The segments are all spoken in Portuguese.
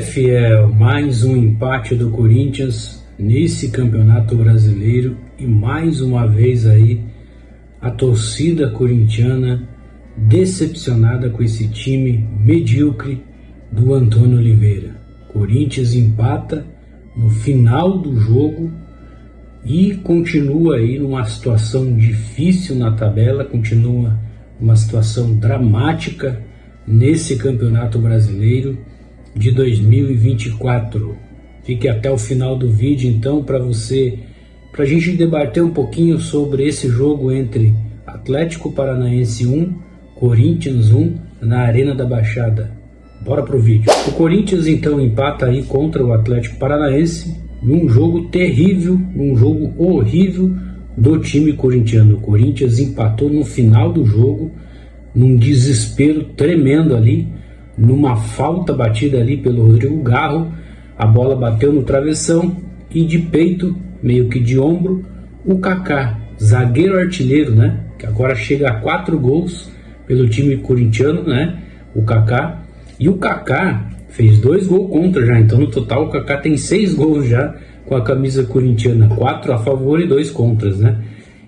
Fiel, mais um empate do Corinthians nesse Campeonato Brasileiro e mais uma vez aí a torcida corintiana decepcionada com esse time medíocre do Antônio Oliveira. Corinthians empata no final do jogo e continua aí numa situação difícil na tabela, continua uma situação dramática nesse Campeonato Brasileiro de 2024. Fique até o final do vídeo então para a gente debater um pouquinho sobre esse jogo entre Atlético Paranaense 1, Corinthians 1 na Arena da Baixada. Bora pro vídeo. O Corinthians então empata aí contra o Atlético Paranaense num jogo terrível, num jogo horrível do time corintiano. O Corinthians empatou no final do jogo, num desespero tremendo ali, numa falta batida ali pelo Rodrigo Garro. A bola bateu no travessão e de peito, meio que de ombro, o Kaká, zagueiro artilheiro, né, que agora chega a 4 gols pelo time corintiano, né, o Kaká. E o Kaká fez 2 gols contra já, então no total o Kaká tem 6 gols já com a camisa corintiana, 4 a favor e 2 contras, né.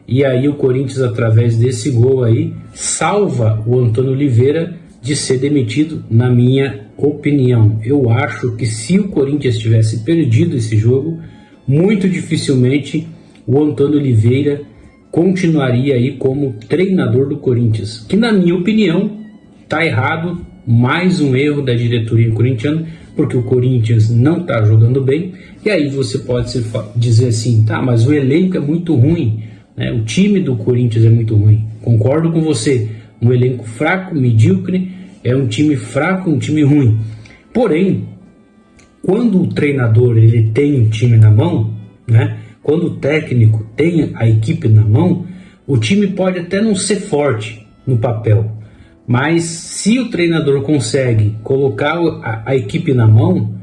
E aí o Corinthians, através desse gol aí, salva o Antônio Oliveira de ser demitido, na minha opinião. Eu acho que se o Corinthians tivesse perdido esse jogo, muito dificilmente o Antônio Oliveira continuaria aí como treinador do Corinthians, que na minha opinião está errado, mais um erro da diretoria corintiana, porque o Corinthians não está jogando bem. E aí você pode dizer assim, tá, mas o elenco é muito ruim, né? O time do Corinthians é muito ruim. Concordo com você, um elenco fraco, medíocre, é um time fraco, um time ruim. Porém, quando o treinador ele tem um time na mão, né? Quando o técnico tem a equipe na mão, o time pode até não ser forte no papel, mas se o treinador consegue colocar a equipe na mão,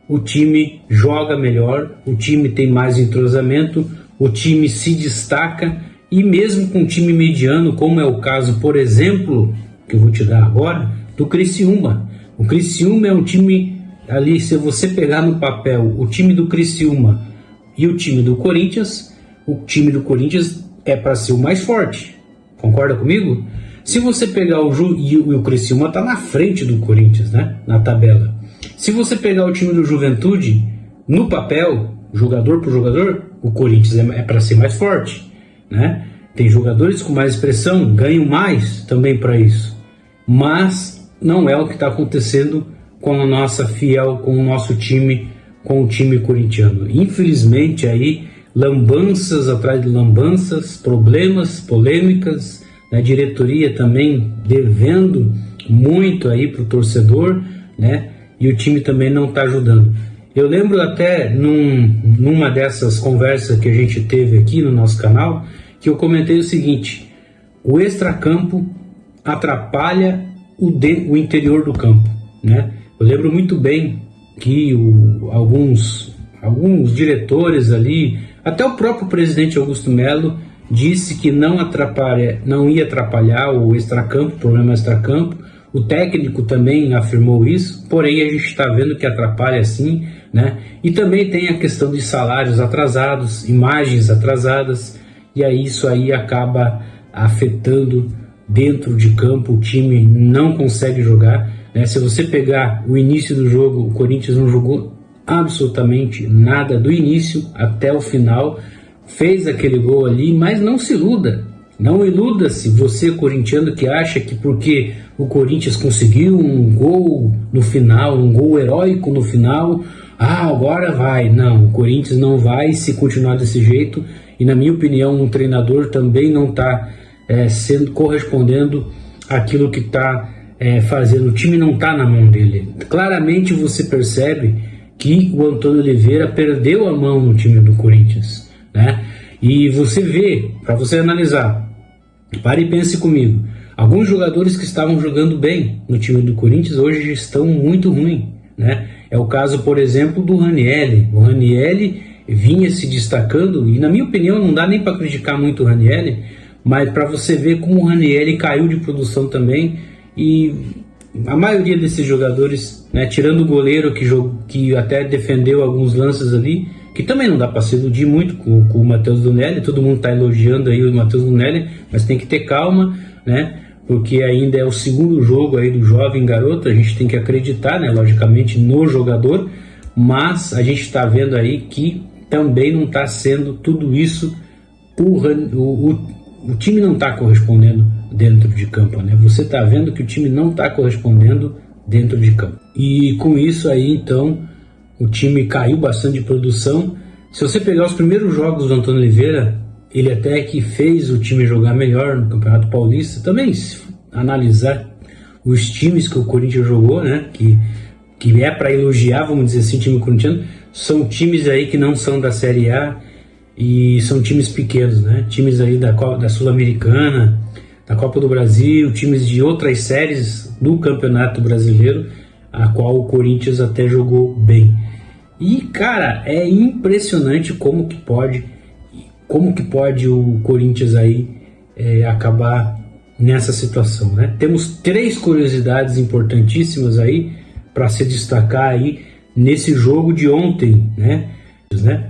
o time joga melhor, o time tem mais entrosamento, o time se dstaca. E mesmo com um time mediano, como é o caso, por exemplo, que eu vou te dar agora, do Criciúma. O Criciúma é um time ali, se você pegar no papel o time do Criciúma e o time do Corinthians, o time do Corinthians é para ser o mais forte. Concorda comigo? Se você pegar o Criciúma está na frente do Corinthians, né, na tabela. Se você pegar o time do Juventude, no papel, jogador por jogador, o Corinthians é para ser mais forte, né? Tem jogadores com mais expressão, ganham mais também para isso. Mas não é o que está acontecendo com a nossa fiel, com o nosso time, com o time corintiano. Infelizmente aí, lambanças atrás de lambanças, problemas, polêmicas, a diretoria também devendo muito aí para o torcedor, né? E o time também não está ajudando. Eu lembro até numa dessas conversas que a gente teve aqui no nosso canal, que eu comentei o seguinte: o extracampo atrapalha o interior do campo, né? Eu lembro muito bem que alguns diretores ali, até o próprio presidente Augusto Melo, disse que não ia atrapalhar o extracampo, o problema extracampo. O técnico também afirmou isso, porém a gente está vendo que atrapalha sim, né? E também tem a questão de salários atrasados, imagens atrasadas, e aí isso aí acaba afetando dentro de campo, o time não consegue jogar, né? Se você pegar o início do jogo, o Corinthians não jogou absolutamente nada do início até o final, fez aquele gol ali, mas não se iluda. Não iluda-se, você corintiano que acha que porque o Corinthians conseguiu um gol no final, um gol heróico no final, agora vai. Não, o Corinthians não vai se continuar desse jeito. E na minha opinião, um treinador também não está correspondendo àquilo que está fazendo. O time não está na mão dele. Claramente você percebe que o Antônio Oliveira perdeu a mão no time do Corinthians, né? E você vê, para você analisar, pare e pense comigo, alguns jogadores que estavam jogando bem no time do Corinthians hoje estão muito ruins, né? É o caso, por exemplo, do Ranieri. O Ranieri vinha se destacando, e na minha opinião não dá nem para criticar muito o Ranieri, mas para você ver como o Ranieri caiu de produção também, e a maioria desses jogadores, né, tirando o goleiro que até defendeu alguns lances ali, que também não dá para se iludir muito com o Matheus Donelli, todo mundo está elogiando aí o Matheus Donelli, mas tem que ter calma, né, porque ainda é o segundo jogo aí do jovem garoto, a gente tem que acreditar, né, logicamente, no jogador, mas a gente está vendo aí que também não está sendo tudo isso, o time não está correspondendo dentro de campo, né? Você está vendo que o time não está correspondendo dentro de campo. E com isso aí, então, o time caiu bastante de produção. Se você pegar os primeiros jogos do Antônio Oliveira, ele até que fez o time jogar melhor no Campeonato Paulista. Também, se analisar os times que o Corinthians jogou, né? Que é para elogiar, vamos dizer assim, o time corintiano, são times aí que não são da Série A e são times pequenos, né? Times aí da Sul-Americana, da Copa do Brasil, times de outras séries do Campeonato Brasileiro, a qual o Corinthians até jogou bem. E, cara, é impressionante como que pode o Corinthians aí acabar nessa situação, né? Temos 3 curiosidades importantíssimas aí para se destacar aí nesse jogo de ontem, né?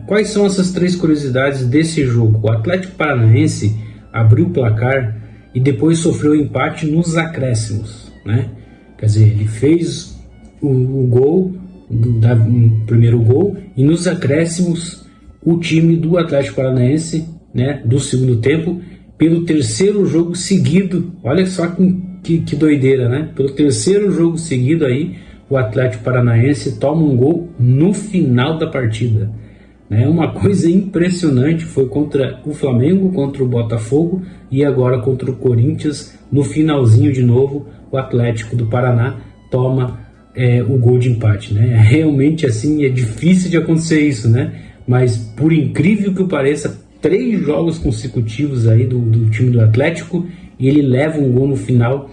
Quais são essas 3 curiosidades desse jogo? O Atlético Paranaense abriu o placar e depois sofreu empate nos acréscimos, né? Quer dizer, ele fez o gol, o primeiro gol, e nos acréscimos o time do Atlético Paranaense, né, do segundo tempo, pelo 3º jogo seguido, olha só que doideira, né? Pelo 3º jogo seguido aí, o Atlético Paranaense toma um gol no final da partida. É uma coisa impressionante, foi contra o Flamengo, contra o Botafogo e agora contra o Corinthians. No finalzinho de novo, o Atlético do Paraná toma o gol de empate, né? Realmente assim, é difícil de acontecer isso, né? Mas por incrível que pareça, 3 jogos consecutivos aí do time do Atlético e ele leva um gol no final,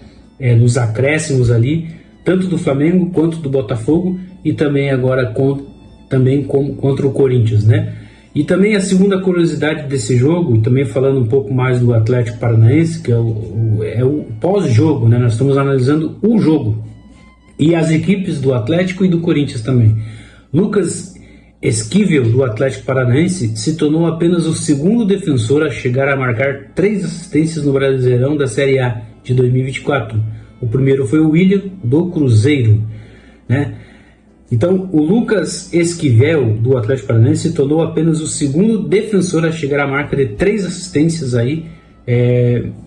nos acréscimos ali, tanto do Flamengo quanto do Botafogo e também agora contra o Corinthians, né? E também a segunda curiosidade desse jogo, e também falando um pouco mais do Atlético Paranaense, que é o pós-jogo, né? Nós estamos analisando o jogo e as equipes do Atlético e do Corinthians também. Lucas Esquivel, do Atlético Paranaense, se tornou apenas o segundo defensor a chegar a marcar 3 assistências no Brasileirão da Série A de 2024. O primeiro foi o William, do Cruzeiro, né? Então, o Lucas Esquivel, do Atlético Paranaense, se tornou apenas o segundo defensor a chegar à marca de 3 assistências aí,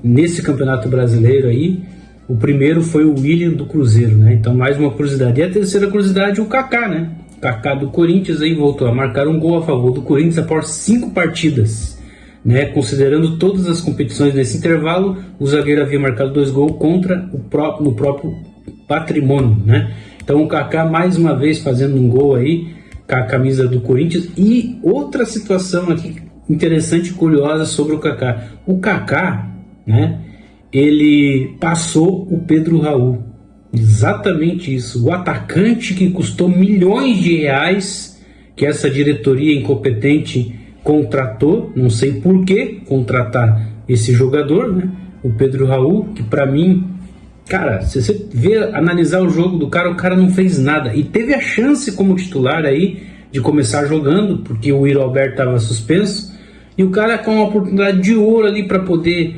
nesse Campeonato Brasileiro aí. O primeiro foi o William, do Cruzeiro, né? Então, mais uma curiosidade. E a terceira curiosidade, o Kaká, né? O Kaká do Corinthians aí voltou a marcar um gol a favor do Corinthians após 5 partidas, né? Considerando todas as competições nesse intervalo, o zagueiro havia marcado 2 gols no próprio patrimônio, né? Então o Kaká mais uma vez fazendo um gol aí com a camisa do Corinthians. E outra situação aqui interessante e curiosa sobre o Kaká. O Kaká, né, ele passou o Pedro Raul. Exatamente isso. O atacante que custou milhões de reais, que essa diretoria incompetente contratou, não sei por que contratar esse jogador, né? O Pedro Raul, que para mim, cara, se você analisar o jogo do cara, o cara não fez nada. E teve a chance como titular aí de começar jogando, porque o Yuri Alberto estava suspenso. E o cara com uma oportunidade de ouro ali para poder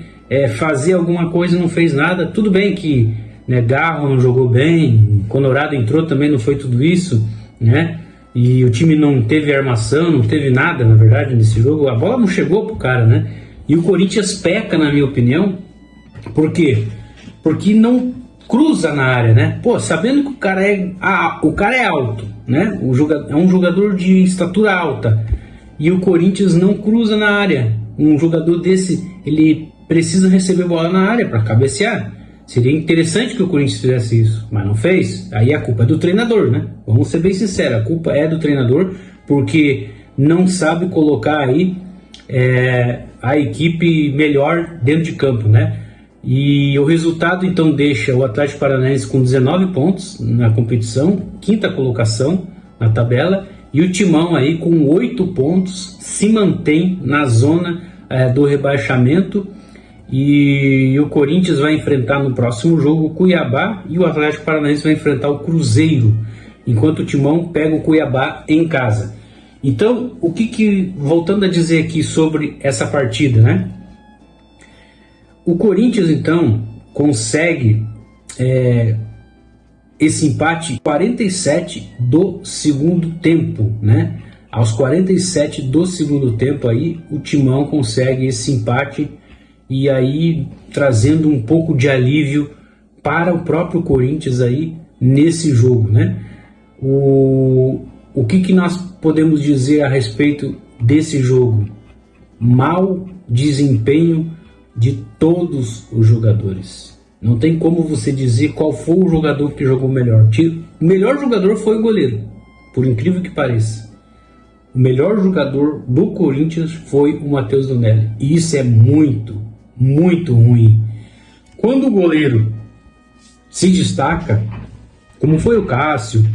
fazer alguma coisa, não fez nada. Tudo bem que, né, Garro não jogou bem, Conorado entrou também, não foi tudo isso, né? E o time não teve armação, não teve nada, na verdade, nesse jogo. A bola não chegou pro cara, né? E o Corinthians peca, na minha opinião. Por quê? Porque não cruza na área, né? Pô, sabendo que o cara é alto, né? É um jogador de estatura alta. E o Corinthians não cruza na área. Um jogador desse, ele precisa receber bola na área para cabecear. Seria interessante que o Corinthians fizesse isso, mas não fez. Aí a culpa é do treinador, né? Vamos ser bem sinceros, a culpa é do treinador, porque não sabe colocar aí a equipe melhor dentro de campo, né? E o resultado então deixa o Atlético Paranaense com 19 pontos na competição, 5ª colocação na tabela, e o Timão aí com 8 pontos se mantém na zona do rebaixamento. E o Corinthians vai enfrentar no próximo jogo o Cuiabá e o Atlético Paranaense vai enfrentar o Cruzeiro, enquanto o Timão pega o Cuiabá em casa. Então, voltando a dizer aqui sobre essa partida, né? O Corinthians, então, consegue esse empate 47 do segundo tempo, né? Aos 47 do segundo tempo aí, o Timão consegue esse empate e aí trazendo um pouco de alívio para o próprio Corinthians aí nesse jogo, né? O que nós podemos dizer a respeito desse jogo? Mau desempenho de todos os jogadores. Não tem como você dizer qual foi o jogador que jogou melhor. O melhor jogador foi o goleiro, por incrível que pareça. O melhor jogador do Corinthians foi o Matheus Donelli. E isso é muito, muito ruim. Quando o goleiro se destaca, como foi o Cássio,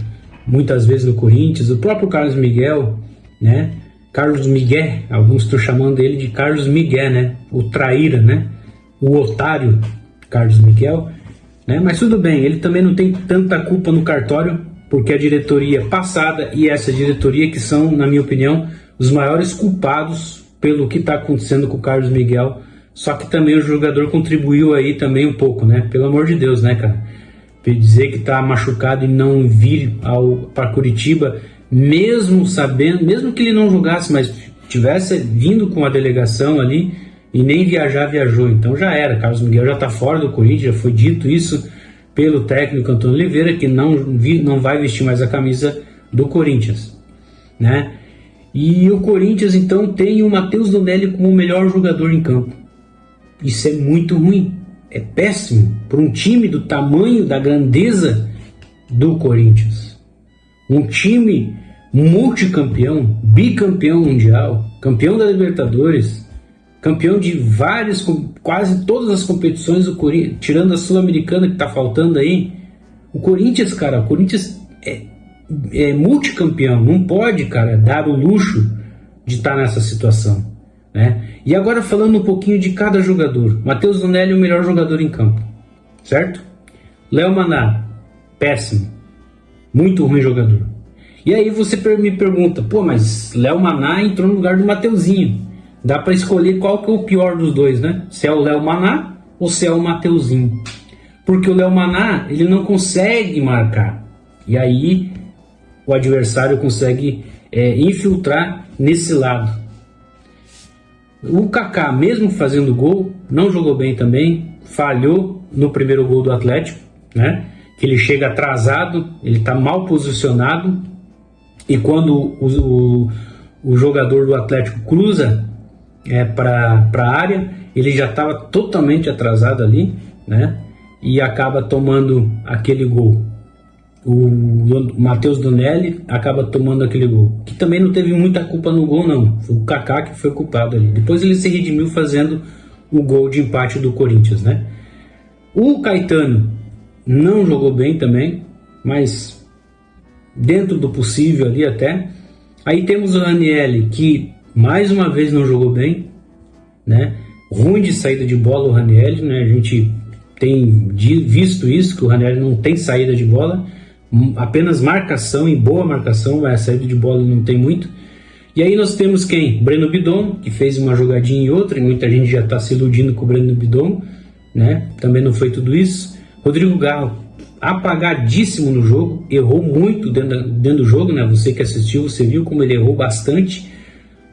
muitas vezes no Corinthians, o próprio Carlos Miguel, né? Carlos Miguel, alguns estão chamando ele de Carlos Miguel, né? O traíra, né? O otário Carlos Miguel, né? Mas tudo bem, ele também não tem tanta culpa no cartório, porque a diretoria passada e essa diretoria que são, na minha opinião, os maiores culpados pelo que está acontecendo com o Carlos Miguel. Só que também o jogador contribuiu aí também um pouco, né? Pelo amor de Deus, né, cara? Dizer que está machucado e não vir para Curitiba, mesmo sabendo, mesmo que ele não jogasse, mas tivesse vindo com a delegação ali e nem viajou, então já era. Carlos Miguel já está fora do Corinthians, já foi dito isso pelo técnico Antônio Oliveira, que não vai vestir mais a camisa do Corinthians, né? E o Corinthians então tem o Matheus Donelli como o melhor jogador em campo. Isso é muito ruim. É péssimo para um time do tamanho, da grandeza do Corinthians. Um time multicampeão, bicampeão mundial, campeão da Libertadores, campeão de quase todas as competições do Corinthians, tirando a Sul-Americana que está faltando aí. O Corinthians, cara, é multicampeão, não pode, cara, dar o luxo de estar nessa situação, né? E agora falando um pouquinho de cada jogador. Matheus Donelli é o melhor jogador em campo, certo? Léo Maná, péssimo, muito ruim jogador. E aí você me pergunta, pô, mas Léo Maná entrou no lugar do Mateuzinho. Dá para escolher qual que é o pior dos dois, né? Se é o Léo Maná ou se é o Mateuzinho. Porque o Léo Maná, ele não consegue marcar. E aí o adversário consegue infiltrar nesse lado. O Kaká, mesmo fazendo gol, não jogou bem também, falhou no primeiro gol do Atlético, né? Que ele chega atrasado, ele está mal posicionado, e quando o jogador do Atlético cruza para a área, ele já estava totalmente atrasado ali, né? E acaba tomando aquele gol. O Matheus Donelli acaba tomando aquele gol, que também não teve muita culpa no gol, não. Foi o Kaká que foi culpado ali. Depois ele se redimiu fazendo o gol de empate do Corinthians, né? O Caetano não jogou bem também, mas dentro do possível ali até. Aí temos o Ranieri, que mais uma vez não jogou bem, né? Ruim de saída de bola o Ranieri, né? A gente tem visto isso, que o Ranieri não tem saída de bola, apenas marcação e boa marcação, a saída de bola não tem muito. E aí nós temos quem? Breno Bidon, que fez uma jogadinha e outra, e muita gente já está se iludindo com o Breno Bidon, né? Também não foi tudo isso. Rodrigo Galo, apagadíssimo no jogo, errou muito dentro do jogo, né? Você que assistiu, você viu como ele errou bastante,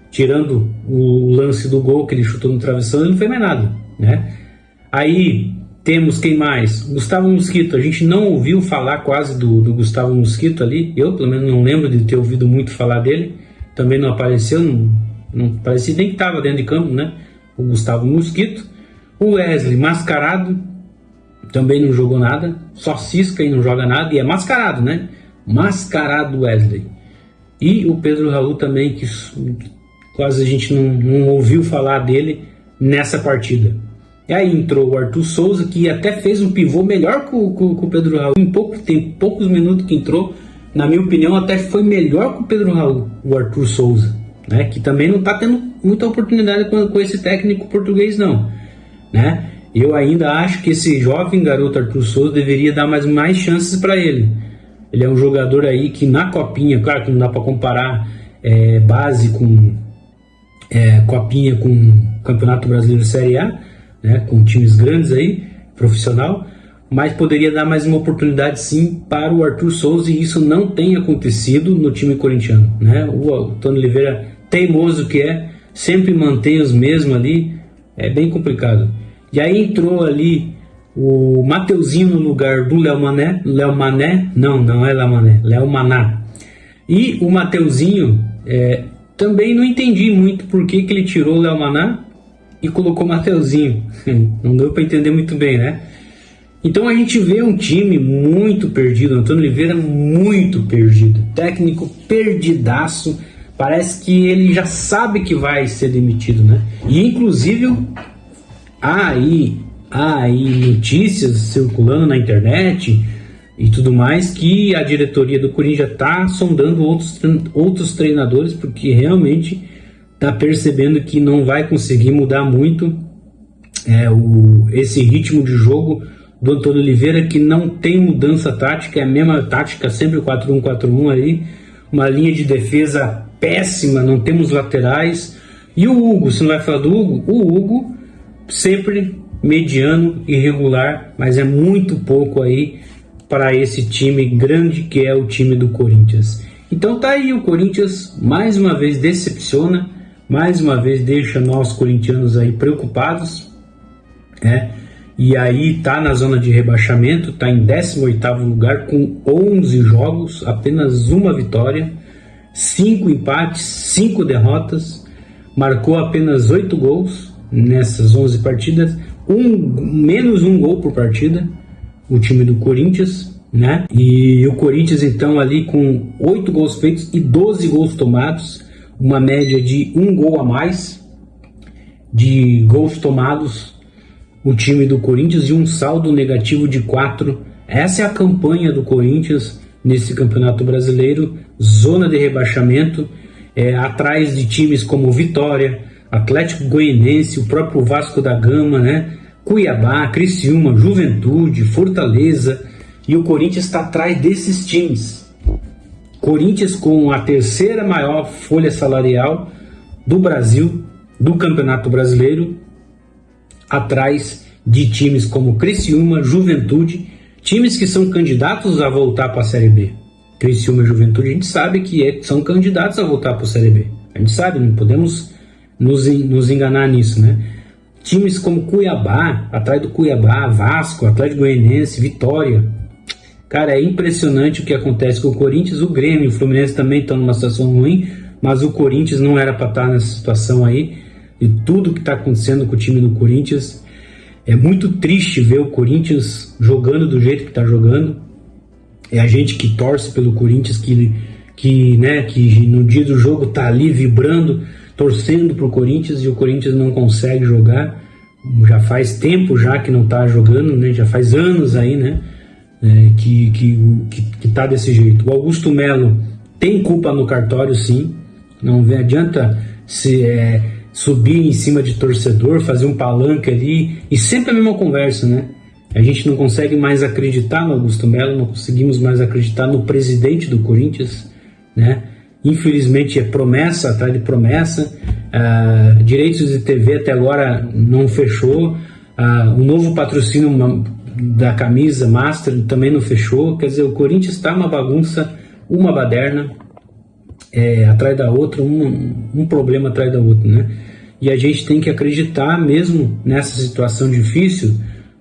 tirando o lance do gol que ele chutou no travessão, ele não fez mais nada, né? Aí temos quem mais? Gustavo Mosquito. A gente não ouviu falar quase do Gustavo Mosquito ali. Eu, pelo menos, não lembro de ter ouvido muito falar dele. Também não apareceu, não parecia nem que estava dentro de campo, né? O Gustavo Mosquito. O Wesley, mascarado, também não jogou nada. Só cisca e não joga nada. E é mascarado, né? Mascarado Wesley. E o Pedro Raul também, que quase a gente não ouviu falar dele nessa partida. E aí entrou o Arthur Souza, que até fez um pivô melhor que o Pedro Raul. Em pouco tempo, poucos minutos que entrou, na minha opinião, até foi melhor que o Pedro Raul, o Arthur Souza, né? Que também não está tendo muita oportunidade com esse técnico português, não. né? Eu ainda acho que esse jovem garoto Arthur Souza deveria dar mais chances para ele. Ele é um jogador aí que na copinha, claro que não dá para comparar base com copinha com Campeonato Brasileiro Série A, né, com times grandes aí, profissional, mas poderia dar mais uma oportunidade sim para o Arthur Souza, e isso não tem acontecido no time corintiano, né? O Antônio Oliveira, teimoso que sempre mantém os mesmos ali, é bem complicado. E aí entrou ali o Mateuzinho no lugar do Léo Mané, Léo Mané e o Mateuzinho, também não entendi muito por que ele tirou o Léo Mané e colocou o Mateuzinho. Não deu para entender muito bem, né? Então a gente vê um time muito perdido, Antônio Oliveira muito perdido, técnico perdidaço, parece que ele já sabe que vai ser demitido, né? E inclusive há aí notícias circulando na internet e tudo mais que a diretoria do Corinthians está sondando outros treinadores, porque realmente está percebendo que não vai conseguir mudar muito esse ritmo de jogo do Antônio Oliveira, que não tem mudança tática, é a mesma tática, sempre 4-1-4-1 aí, uma linha de defesa péssima, não temos laterais. E o Hugo, você não vai falar do Hugo? O Hugo sempre mediano, irregular, mas é muito pouco aí para esse time grande que é o time do Corinthians. Então tá aí, o Corinthians mais uma vez decepciona, mais uma vez deixa nós corintianos aí preocupados, e aí tá na zona de rebaixamento, tá em 18º lugar com 11 jogos, apenas uma vitória, 5 empates, 5 derrotas, marcou apenas 8 gols nessas 11 partidas, menos um gol por partida, o time do Corinthians, né? E o Corinthians então ali com 8 gols feitos e 12 gols tomados, uma média de um gol a mais de gols tomados, o time do Corinthians, e um saldo negativo de 4. Essa é a campanha do Corinthians nesse Campeonato Brasileiro, zona de rebaixamento, atrás de times como Vitória, Atlético Goianiense, o próprio Vasco da Gama, né? Cuiabá, Criciúma, Juventude, Fortaleza, e o Corinthians está atrás desses times. Corinthians com a terceira maior folha salarial do Brasil, do Campeonato Brasileiro, atrás de times como Criciúma, Juventude, times que são candidatos a voltar para a Série B. Criciúma e Juventude a gente sabe que são candidatos a voltar para a Série B. A gente sabe, não podemos nos enganar nisso, né? Times como Cuiabá, atrás do Cuiabá, Vasco, Atlético Goianiense, Vitória. Cara, é impressionante o que acontece com o Corinthians. O Grêmio e o Fluminense também estão numa situação ruim, mas o Corinthians não era para estar nessa situação aí. E tudo que está acontecendo com o time do Corinthians, é muito triste ver o Corinthians jogando do jeito que está jogando. É a gente que torce pelo Corinthians, que no dia do jogo tá ali vibrando, torcendo pro Corinthians, e o Corinthians não consegue jogar. Já faz tempo já que não tá jogando, né? Já faz anos aí, né? Que tá desse jeito. O Augusto Melo tem culpa no cartório, sim. Não adianta subir em cima de torcedor, fazer um palanque ali, e sempre a mesma conversa, né? A gente não consegue mais acreditar no Augusto Melo, não conseguimos mais acreditar no presidente do Corinthians, né? Infelizmente é promessa atrás de promessa, direitos de TV até agora não fechou, o novo patrocínio da camisa Master também não fechou. Quer dizer, o Corinthians está uma bagunça, uma baderna, atrás da outra, um problema atrás da outra, né? E a gente tem que acreditar mesmo nessa situação difícil.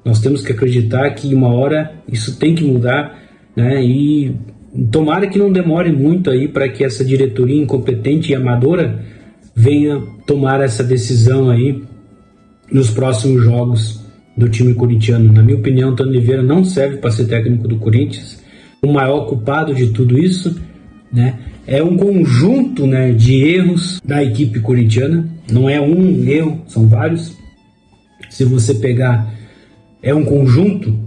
Nós temos que acreditar que uma hora isso tem que mudar, né? E tomara que não demore muito aí para que essa diretoria incompetente e amadora venha tomar essa decisão aí nos próximos jogos do time corintiano. Na minha opinião, Antônio Oliveira não serve para ser técnico do Corinthians. O maior culpado de tudo isso, né, é um conjunto, né, de erros da equipe corintiana. Não é um erro, são vários. Se você pegar, é um conjunto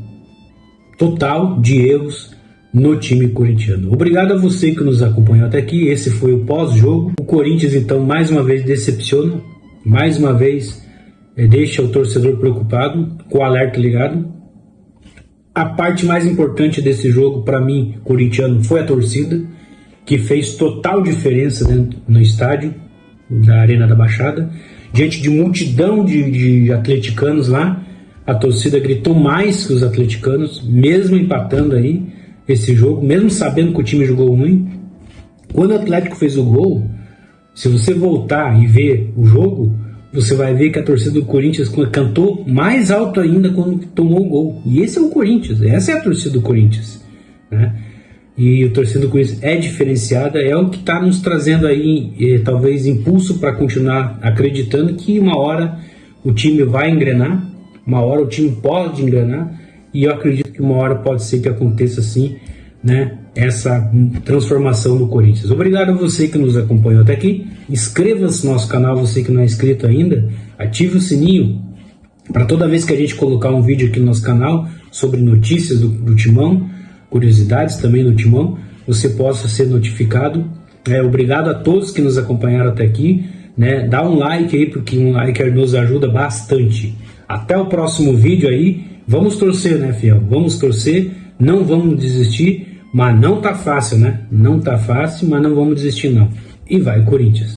total de erros no time corintiano. Obrigado a você que nos acompanhou até aqui. Esse foi o pós-jogo. O Corinthians, então, mais uma vez decepciona, mais uma vez deixa o torcedor preocupado, com o alerta ligado. A parte mais importante desse jogo, para mim, corintiano, foi a torcida, que fez total diferença dentro no estádio da Arena da Baixada. Diante de multidão de atleticanos lá, a torcida gritou mais que os atleticanos, mesmo empatando aí esse jogo, mesmo sabendo que o time jogou ruim. Quando o Atlético fez o gol, se você voltar e ver o jogo, você vai ver que a torcida do Corinthians cantou mais alto ainda quando tomou o gol. E esse é o Corinthians, essa é a torcida do Corinthians, né? E a torcida do Corinthians é diferenciada, é o que está nos trazendo aí, talvez, impulso para continuar acreditando que uma hora o time vai engrenar, uma hora o time pode engrenar, e eu acredito que uma hora pode ser que aconteça assim, né, essa transformação do Corinthians. Obrigado a você que nos acompanhou até aqui. Inscreva-se no nosso canal, você que não é inscrito ainda, ative o sininho para toda vez que a gente colocar um vídeo aqui no nosso canal sobre notícias do Timão, curiosidades também do Timão, você possa ser notificado. Obrigado a todos que nos acompanharam até aqui, né? Dá um like aí, porque um like nos ajuda bastante. Até o próximo vídeo aí. Vamos torcer, né, fiel? Vamos torcer, não vamos desistir, mas não tá fácil, né? Não tá fácil, mas não vamos desistir não. E vai, Corinthians!